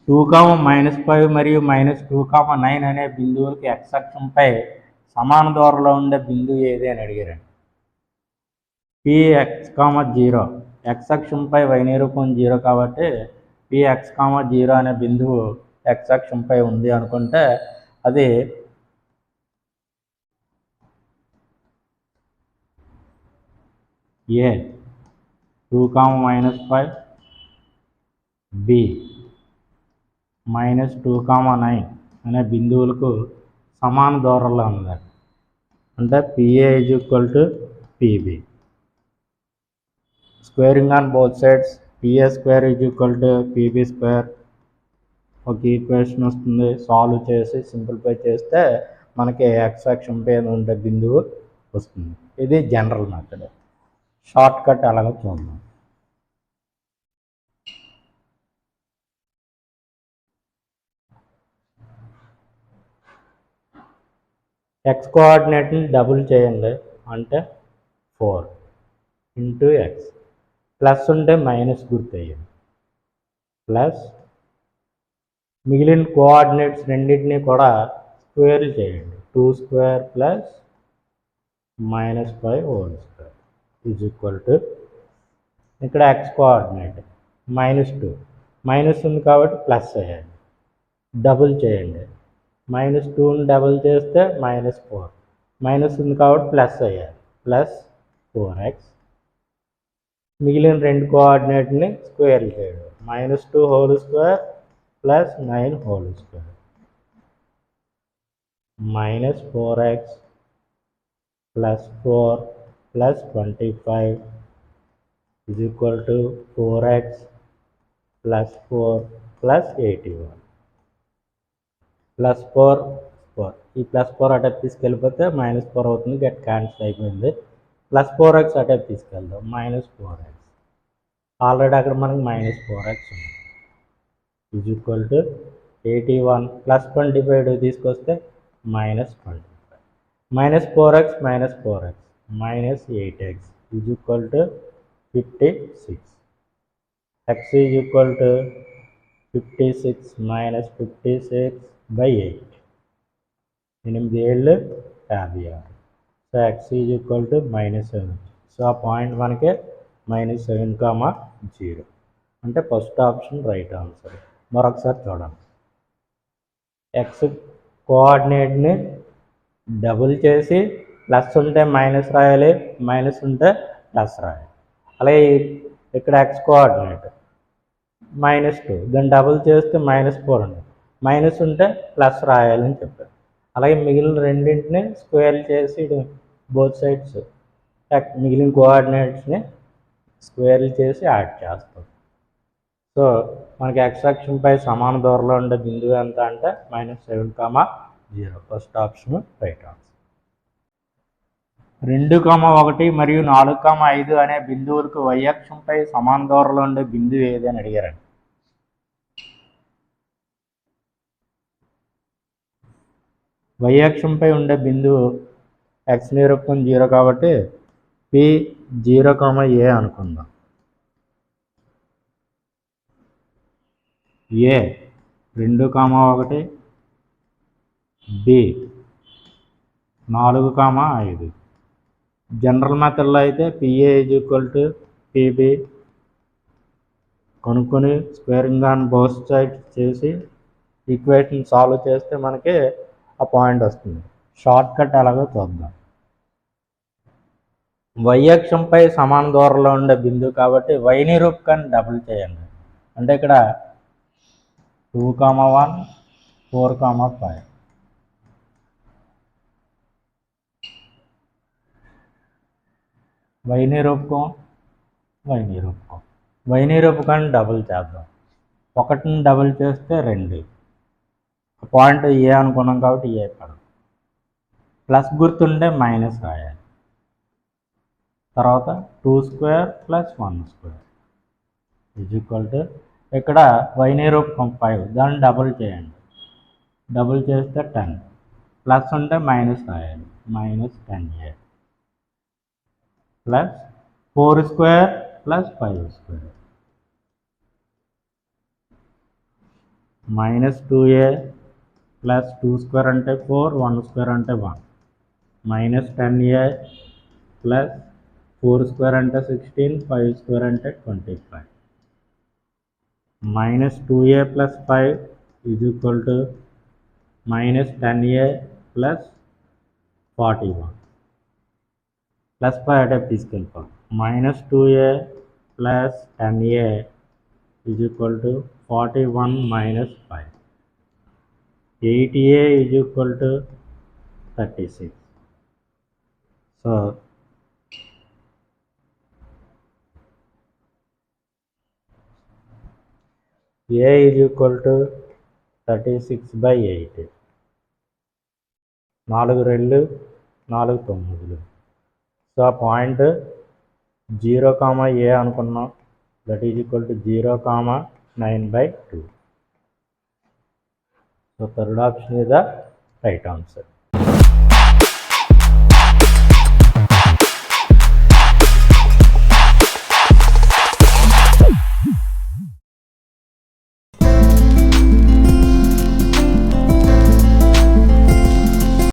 2, మరియు -2, 9 అనే బిందువులకి x అక్షంపై సమాన దూరంలో ఉండే బిందువు ఏది అని అడిగారండి. Px, 0 x అక్షంపై y నిరూపం 0 కాబట్టి Px, 0 అనే బిందువు x అక్షంపై ఉంది అనుకుంటే అది A 2, -5 B -2, 9 అనే బిందువులకు సమాన దూరంలో ఉంది. అంటే PA = PB. Squaring on both sides PA² = PB². ఒక ఈక్వేషన్ వస్తుంది. సాల్వ్ చేసి సింప్లిఫై చేస్తే మనకి x అక్షం పైన ఉండే బిందువు వస్తుంది. ఇది జనరల్ మెథడ్. షార్ట్ కట్ అలాగే చూద్దాం. x కోఆర్డినేట్ని డబుల్ చేయండి అంటే 4 × x ప్లస్ ఉంటే మైనస్ గుర్తు వేయండి ప్లస్ మిగిలిన కోఆర్డినేట్స్ రెండింటినీ కూడా స్క్వేర్ చేయండి. 2² + -5² = ఇక్కడ x కోఆర్డినేట్ -2 మైనస్ ఉంది కాబట్టి ప్లస్ అయ్యండి. డబుల్ చేయండి. -2ని డబుల్ చేస్తే -4 మైనస్ ఉంది కాబట్టి ప్లస్ అయ్యాలి ప్లస్ 4x. మిగిలిన రెండు కోఆర్డినేట్ని స్క్వేర్ చేయడం. -2² + 9² -4x + 4 + 25 = 4x + 4 + 81 +4 4 ఈ +4 అటే తీసుకెళ్ళిపోతే -4 అవుతుంది. గట్ క్యాన్సిల్ అయిపోయింది. +4x అటే తీసుకెళ్దాం -4x. ఆల్రెడీ అక్కడ మనకి -4x ఉంది. = 81 +25 తీసుకొస్తే -25 -4x -4x -8x = 56. x = 56 - 56/8 8 ఏళ్ళు 56. So x -7. సో ఆ పాయింట్ మనకి -7, 0 అంటే ఫస్ట్ ఆప్షన్ రైట్ ఆన్సర్. మరొకసారి చూడండి. x కోఆర్డినేట్ని డబుల్ చేసి ప్లస్ ఉంటే మైనస్ రాయాలి, మైనస్ ఉంటే ప్లస్ రాయాలి. అలాగే ఇక్కడ x కోఆర్డినేట్ -2 దాన్ని డబుల్ చేస్తే -4 ఉంది. మైనస్ ఉంటే ప్లస్ రాయాలని చెప్పారు. అలాగే మిగిలిన రెండింటిని స్క్వేర్ చేసి బోత్ సైడ్స్ మిగిలిన కోఆర్డినేట్స్ని స్క్వేర్ చేసి యాడ్ చేస్తాం. సో మనకి x అక్షంపై సమాన దూరంలో ఉండే బిందువు ఎంత అంటే -7, 0. First option right answer. 2, 1 మరియు 4, 5 అనే బిందువులకు y అక్షంపై సమాన దూరంలో ఉండే బిందువు ఏది అని అడిగారండి. y అక్షంపై ఉండే బిందువు x నిరూపకం 0 కాబట్టి P 0, A అనుకుందాం. A 2, 1 B 4, 5. జనరల్ మెథడ్లో అయితే PA = PB కనుక్కొని స్క్వేరింగ్ ఆన్ బోత్ సైడ్స్ చేసి ఈక్వేషన్ సాల్వ్ చేస్తే మనకి ఆ పాయింట్ వస్తుంది. షార్ట్ కట్ ఎలాగో చూద్దాం. y అక్షంపై సమాన దూరంలో ఉండే బిందువు కాబట్టి y నిరూపకాన్ని డబుల్ చేయండి. అంటే ఇక్కడ 2, 1 4, 5 y నిరూపకాన్ని డబుల్ చేద్దాం. 1ని డబుల్ చేస్తే 2. పాయింట్ ఏ అనుకున్నాం కాబట్టి ఏ పడదు. ప్లస్ గుర్తుంటే మైనస్ రాయాలి. తర్వాత 2² + 1² ఇక్కడ y నిరూపకం 5 దాన్ని డబుల్ చేయండి. డబుల్ చేస్తే 10 ప్లస్ ఉంటే మైనస్ రాయాలి -10a plus 4² + 5² minus 2a plus 2 square అంటే 4, 1 స్క్వేర్ అంటే 1, మైనస్ 10a ప్లస్ 4 స్క్వేర్ అంటే 16, 5 స్క్వేర్ అంటే 25, minus 2a plus 5 is equal to minus 10a plus 41, plus 5 అంటే తీసుకెళ్ళిపోవాలి. Minus 2a plus 10a is equal to 41 minus 5, 8a is equal to 36. So a is equal to 36/8. 4 2 4 9. So ఆ point 0, a అనుకున్నాం. That is equal to 0, 9/2. So third option is the right answer.